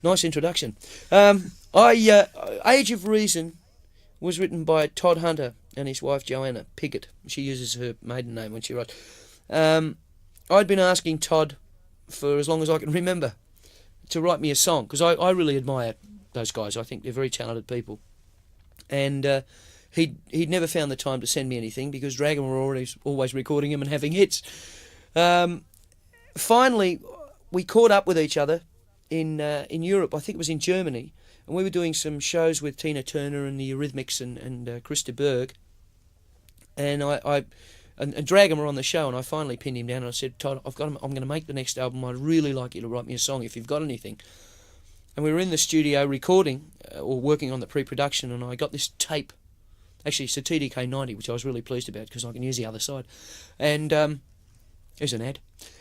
Nice introduction. Age of Reason was written by Todd Hunter and his wife Joanna Piggott. She uses her maiden name when she writes. I'd been asking Todd for as long as I can remember to write me a song, because I really admire those guys. I think they're very talented people. And he'd never found the time to send me anything because Dragon were always recording him and having hits. Finally, we caught up with each other in Europe. I think it was in Germany, and we were doing some shows with Tina Turner and the Eurythmics and Krista Berg. And and Dragon were on the show, and I finally pinned him down and I said, Todd, I'm going to make the next album. I'd really like you to write me a song if you've got anything. And we were in the studio recording or working on the pre-production, and I got this tape. Actually, it's a TDK-90, which I was really pleased about because I can use the other side. And there's an ad.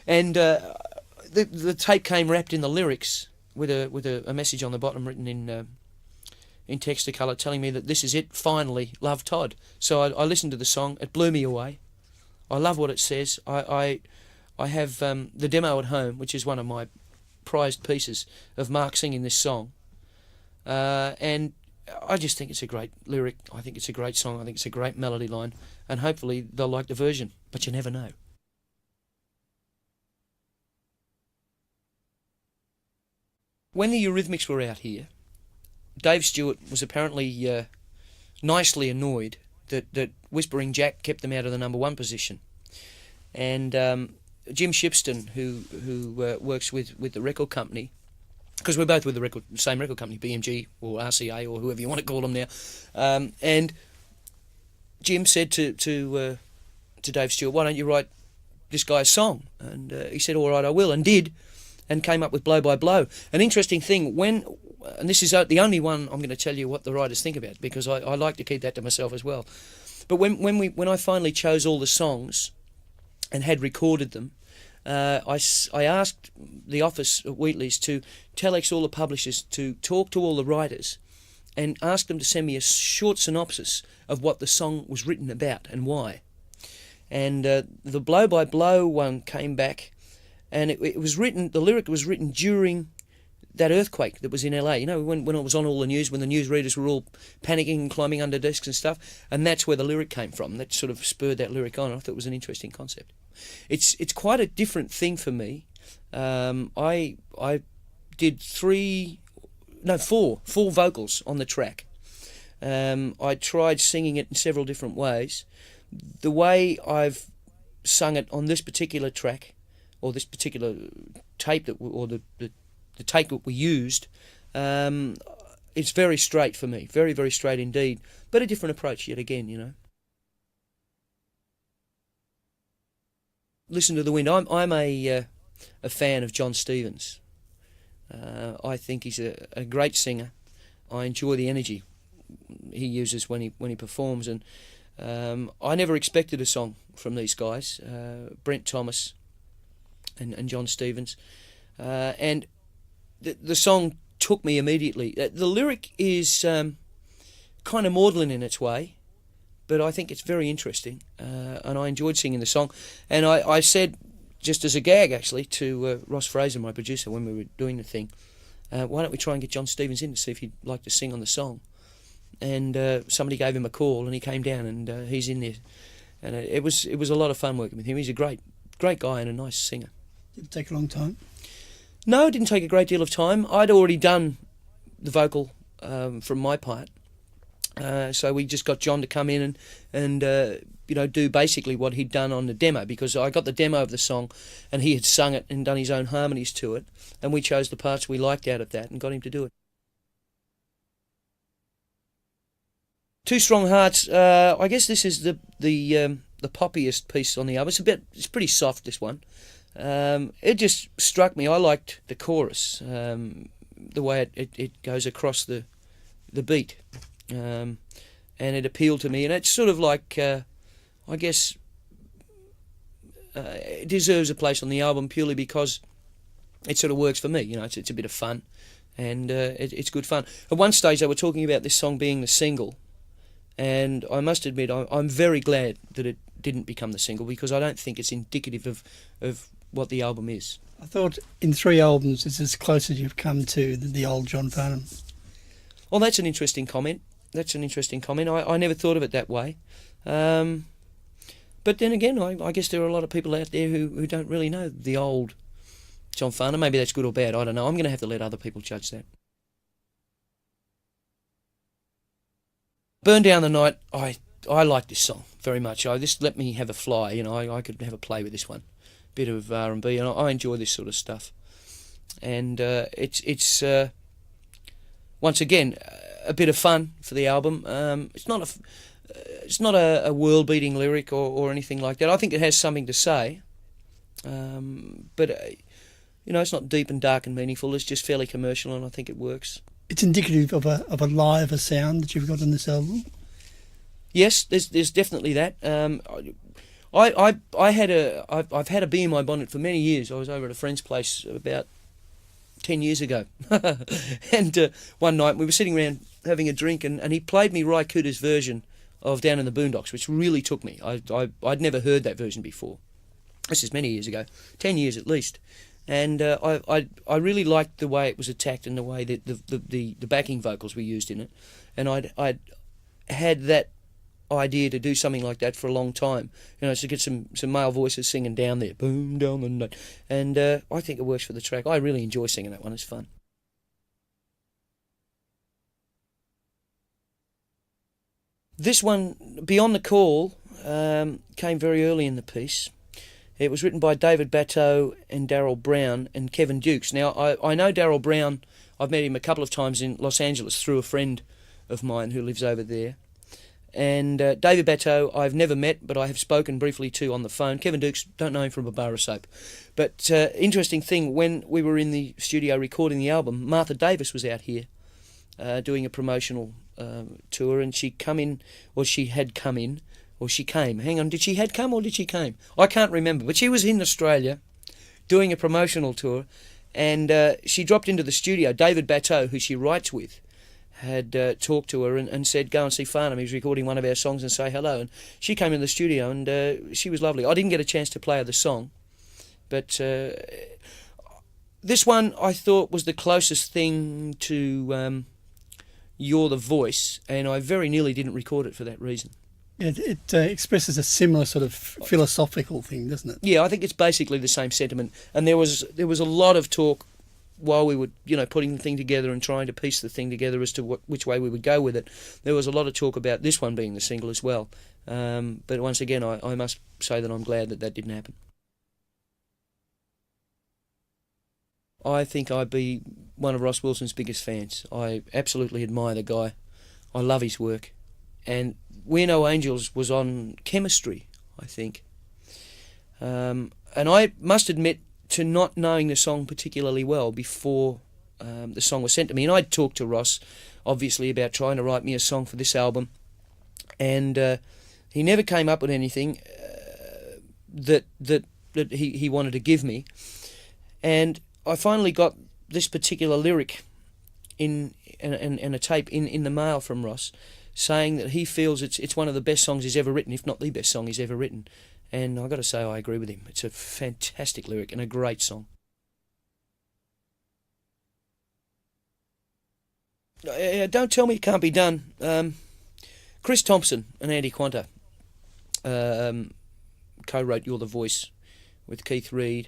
And the tape came wrapped in the lyrics with a message on the bottom written in Technicolor telling me that this is it, finally, love Todd. So I listened to the song. It blew me away. I love what it says. I have the demo at home, which is one of my prized pieces of Mark singing this song. And I just think it's a great lyric. I think it's a great song. I think it's a great melody line. And hopefully they'll like the version. But you never know. When the Eurythmics were out here, Dave Stewart was apparently nicely annoyed that Whispering Jack kept them out of the number one position. And Jim Shipston, who works with the record company, because we're both with the same record company, BMG or RCA or whoever you want to call them now, and Jim said to Dave Stewart, why don't you write this guy a song? And he said, all right, I will, and did, and came up with Blow by Blow. An interesting thing, and this is the only one I'm going to tell you what the writers think about, because I like to keep that to myself as well. But when I finally chose all the songs and had recorded them, I asked the office at Wheatley's to telex all the publishers to talk to all the writers and ask them to send me a short synopsis of what the song was written about and why. And the Blow by Blow one came back, and it was written. The lyric was written during that earthquake that was in LA, you know, when it was on all the news, when the newsreaders were all panicking and climbing under desks and stuff, and that's where the lyric came from. That sort of spurred that lyric on. I thought it was an interesting concept. It's quite a different thing for me. I did four vocals on the track. I tried singing it in several different ways. The way I've sung it on this particular track, or this particular tape the take that we used, it's very straight for me, very, very straight indeed, but a different approach yet again, you know. Listen to the Wind. I'm a fan of John Stevens. I think he's a great singer. I enjoy the energy he uses when he performs, and I never expected a song from these guys, Brent Thomas and John Stevens, and the song took me immediately. The lyric is kind of maudlin in its way, but I think it's very interesting, and I enjoyed singing the song. And I said, just as a gag actually, to Ross Fraser, my producer, when we were doing the thing, why don't we try and get John Stevens in to see if he'd like to sing on the song? And somebody gave him a call, and he came down, and he's in there. And it was a lot of fun working with him. He's a great guy and a nice singer. Did it take a long time? No, it didn't take a great deal of time. I'd already done the vocal from my part, so we just got John to come in and do basically what he'd done on the demo, because I got the demo of the song and he had sung it and done his own harmonies to it, and we chose the parts we liked out of that and got him to do it. Two Strong Hearts. I guess this is the poppiest piece on the album. It's pretty soft, this one. It just struck me. I liked the chorus, the way it goes across the beat, and it appealed to me. And it's sort of like, I guess, it deserves a place on the album purely because it sort of works for me. You know, it's a bit of fun, and it's good fun. At one stage, they were talking about this song being the single, and I must admit, I'm very glad that it didn't become the single, because I don't think it's indicative of what the album is. I thought in 3 albums it's as close as you've come to the old John Farnham. Well, that's an interesting comment. I never thought of it that way. But then again, I guess there are a lot of people out there who don't really know the old John Farnham. Maybe that's good or bad, I don't know. I'm going to have to let other people judge that. Burn Down the Night, I like this song very much. This let me have a fly, you know, I could have a play with this one. Bit of R&B, and I enjoy this sort of stuff. And it's once again a bit of fun for the album. It's not a world-beating lyric or anything like that. I think it has something to say, but you know, it's not deep and dark and meaningful. It's just fairly commercial, and I think it works. It's indicative of a live sound that you've got on this album. Yes, there's definitely that. I've had a bee in my bonnet for many years. I was over at a friend's place about 10 years ago, and one night we were sitting around having a drink, and he played me Ry Cooder's version of Down in the Boondocks, which really took me. I'd never heard that version before. This is many years ago, 10 years at least. And I really liked the way it was attacked and the way that the backing vocals were used in it. And I'd had that idea to do something like that for a long time. You know, to get some male voices singing down there, boom, down the night. And I think it works for the track. I really enjoy singing that one. It's fun. This one, Beyond the Call, came very early in the piece. It was written by David Batteau and Darryl Brown and Kevin Dukes. Now, I know Darryl Brown. I've met him a couple of times in Los Angeles through a friend of mine who lives over there. And David Batteau I've never met, but I have spoken briefly to on the phone. Kevin Dukes, don't know him from a bar of soap. But interesting thing, when we were in the studio recording the album, Martha Davis was out here doing a promotional tour, and she had come in, or she came. Hang on, did she had come or did she came? I can't remember, but she was in Australia doing a promotional tour, and she dropped into the studio. David Batteau, who she writes with, had talked to her and said, go and see Farnham, he's recording one of our songs and say hello. And she came in the studio, and she was lovely. I didn't get a chance to play her the song, but this one I thought was the closest thing to You're the Voice, and I very nearly didn't record it for that reason. It expresses a similar sort of philosophical thing, doesn't it? Yeah, I think it's basically the same sentiment. And there was a lot of talk while we were, you know, putting the thing together and trying to piece the thing together as to which way we would go with it. There was a lot of talk about this one being the single as well. But once again, I must say that I'm glad that didn't happen. I think I'd be one of Ross Wilson's biggest fans. I absolutely admire the guy. I love his work. And We No Angels was on Chemistry, I think. And I must admit to not knowing the song particularly well before the song was sent to me. And I'd talked to Ross, obviously, about trying to write me a song for this album. And he never came up with anything that he wanted to give me. And I finally got this particular lyric in a tape in the mail from Ross, saying that he feels it's one of the best songs he's ever written, if not the best song he's ever written. And I've got to say I agree with him. It's a fantastic lyric and a great song. Don't Tell Me It Can't Be Done. Chris Thompson and Andy Quanto co-wrote You're the Voice with Keith Reid.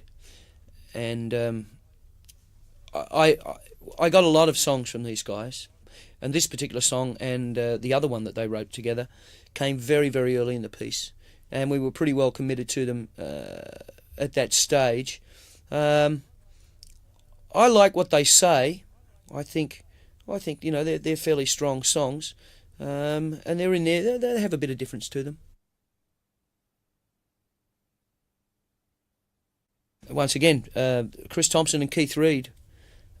And I got a lot of songs from these guys. And this particular song and the other one that they wrote together came very, very early in the piece. And we were pretty well committed to them at that stage. I like what they say. I think you know, they're fairly strong songs. And they're in there, they have a bit of difference to them. Once again, Chris Thompson and Keith Reid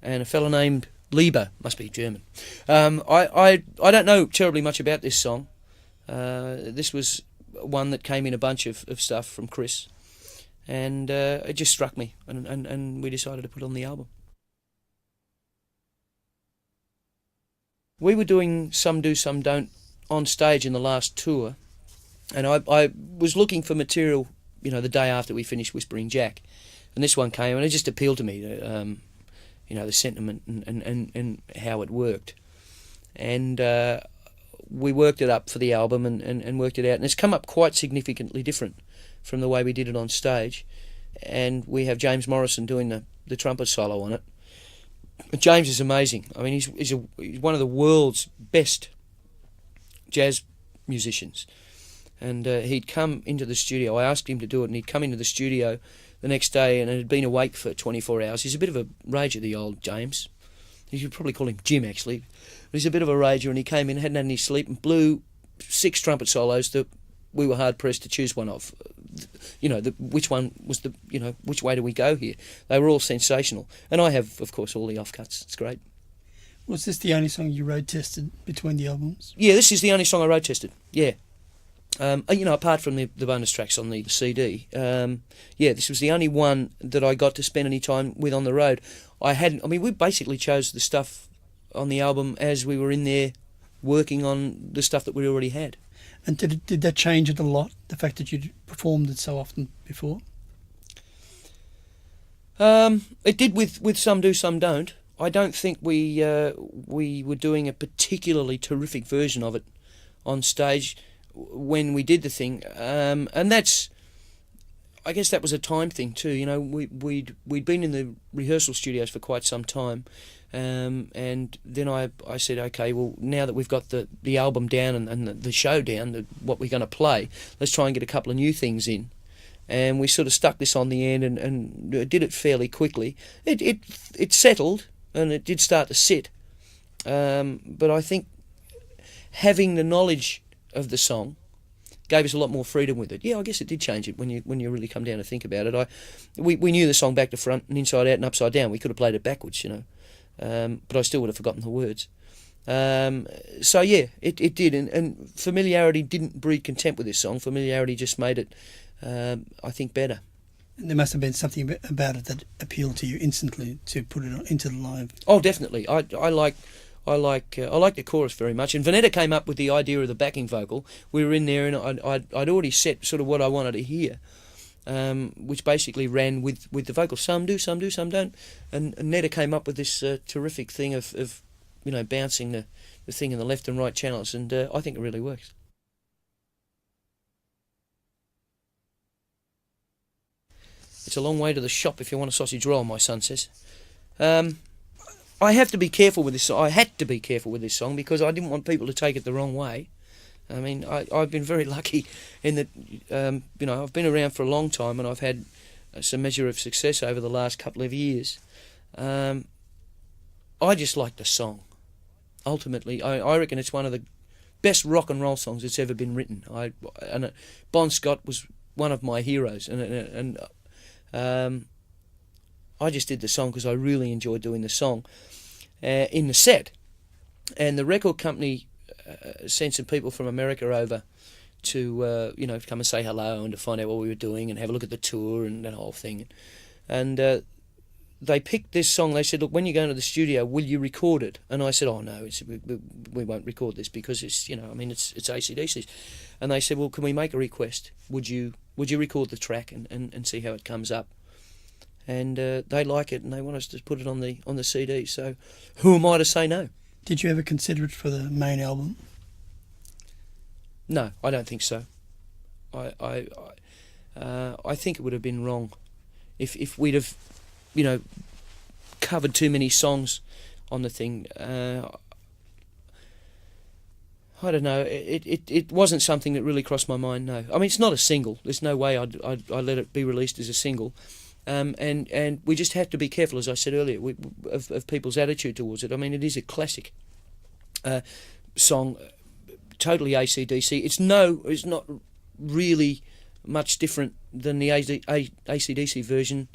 and a fellow named Lieber, must be German. I don't know terribly much about this song. This was one that came in a bunch of stuff from Chris, and it just struck me, and we decided to put it on the album. We were doing Some Do, Some Don't on stage in the last tour, and I was looking for material, you know, the day after we finished Whispering Jack, And this one came, and it just appealed to me, the sentiment and how it worked. And we worked it up for the album and worked it out. And it's come up quite significantly different from the way we did it on stage. And we have James Morrison doing the trumpet solo on it. James is amazing. I mean, he's one of the world's best jazz musicians. And he'd come into the studio. I asked him to do it, and he'd come into the studio the next day, and had been awake for 24 hours. He's a bit of a rager, the old James. You could probably call him Jim, actually. But he's a bit of a rager, and he came in, hadn't had any sleep, and blew 6 trumpet solos that we were hard-pressed to choose one of. Which one was which way do we go here? They were all sensational. And I have, of course, all the offcuts. It's great. Was this the only song you road tested between the albums? Yeah, this is the only song I road tested. Yeah. Apart from the bonus tracks on the CD, this was the only one that I got to spend any time with on the road. We basically chose the stuff on the album as we were in there working on the stuff that we already had. And did that change it a lot, the fact that you'd performed it so often before? It did with Some Do, Some Don't. I don't think we were doing a particularly terrific version of it on stage when we did the thing, and I guess that was a time thing too. We'd been in the rehearsal studios for quite some time, and then I said, okay, well, now that we've got the album down and the show down, what we're going to play, let's try and get a couple of new things in. And we sort of stuck this on the end and did it fairly quickly. It settled, and it did start to sit, but I think having the knowledge of the song gave us a lot more freedom with it. Yeah, I guess it did change it when you really come down to think about it. We knew the song back to front and inside out and upside down. We could have played it backwards, but I still would have forgotten the words. So yeah, it did, and familiarity didn't breed contempt with this song. Familiarity just made it, I think, better. And there must have been something about it that appealed to you instantly to put it into the live. Oh, definitely. I like the chorus very much, and Vanetta came up with the idea of the backing vocal. We were in there, and I'd already set sort of what I wanted to hear, which basically ran with the vocal. Some do, some don't, and Netta came up with this terrific thing of bouncing the thing in the left and right channels, and I think it really works. It's a long way to the shop if you want a sausage roll, my son says. I have to be careful with this song. I had to be careful with this song because I didn't want people to take it the wrong way. I mean, I've been very lucky in that, I've been around for a long time and I've had some measure of success over the last couple of years. I just like the song. Ultimately, I reckon it's one of the best rock and roll songs that's ever been written. Bon Scott was one of my heroes, and I just did the song because I really enjoyed doing the song in the set. And the record company sent some people from America over to, come and say hello and to find out what we were doing and have a look at the tour and that whole thing. And they picked this song. They said, look, when you go into the studio, will you record it? And I said, oh, no, we won't record this because it's AC/DC. And they said, well, can we make a request? Would you record the track and see how it comes up? And they like it, and they want us to put it on the CD. So, who am I to say no? Did you ever consider it for the main album? No, I don't think so. I think it would have been wrong if we'd have, covered too many songs on the thing. I don't know. It wasn't something that really crossed my mind. No, I mean it's not a single. There's no way I'd let it be released as a single. And we just have to be careful, as I said earlier, of people's attitude towards it. I mean, it is a classic song, totally AC/DC. It's not really much different than the AC/DC version,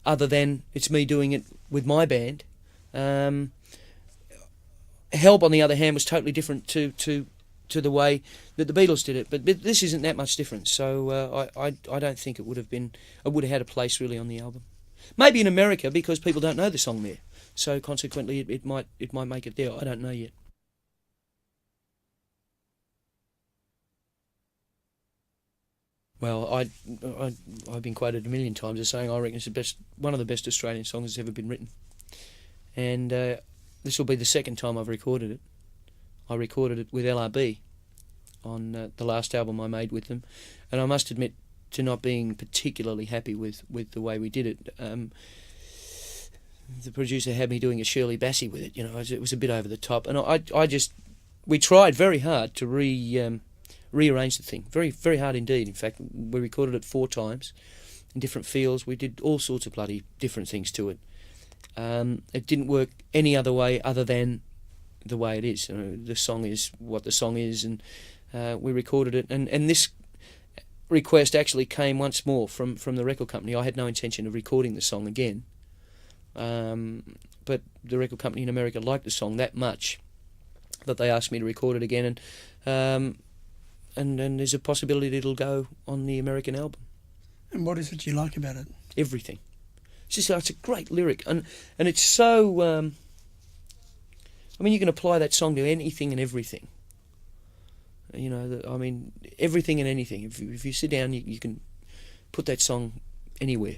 other than it's me doing it with my band. Help, on the other hand, was totally different to the way that the Beatles did it, but this isn't that much different. So I don't think it would have had a place really on the album. Maybe in America because people don't know the song there, so consequently it might make it there. I don't know yet. Well, I've been quoted a million times as saying I reckon it's one of the best Australian songs that's ever been written. And this will be the second time I've recorded it. I recorded it with LRB on the last album I made with them, and I must admit to not being particularly happy with the way we did it. The producer had me doing a Shirley Bassey with it. It was a bit over the top, and we tried very hard to rearrange the thing, very, very hard indeed. In fact, we recorded it 4 times in different feels. We did all sorts of bloody different things to it. It didn't work any other way other than the way it is. The song is what the song is, and we recorded it. And this request actually came once more from the record company. I had no intention of recording the song again, but the record company in America liked the song that much that they asked me to record it again, and there's a possibility it'll go on the American album. And what is it you like about it? Everything. It's a great lyric, and it's so. You can apply that song to anything and everything. Everything and anything. If you sit down, you can put that song anywhere.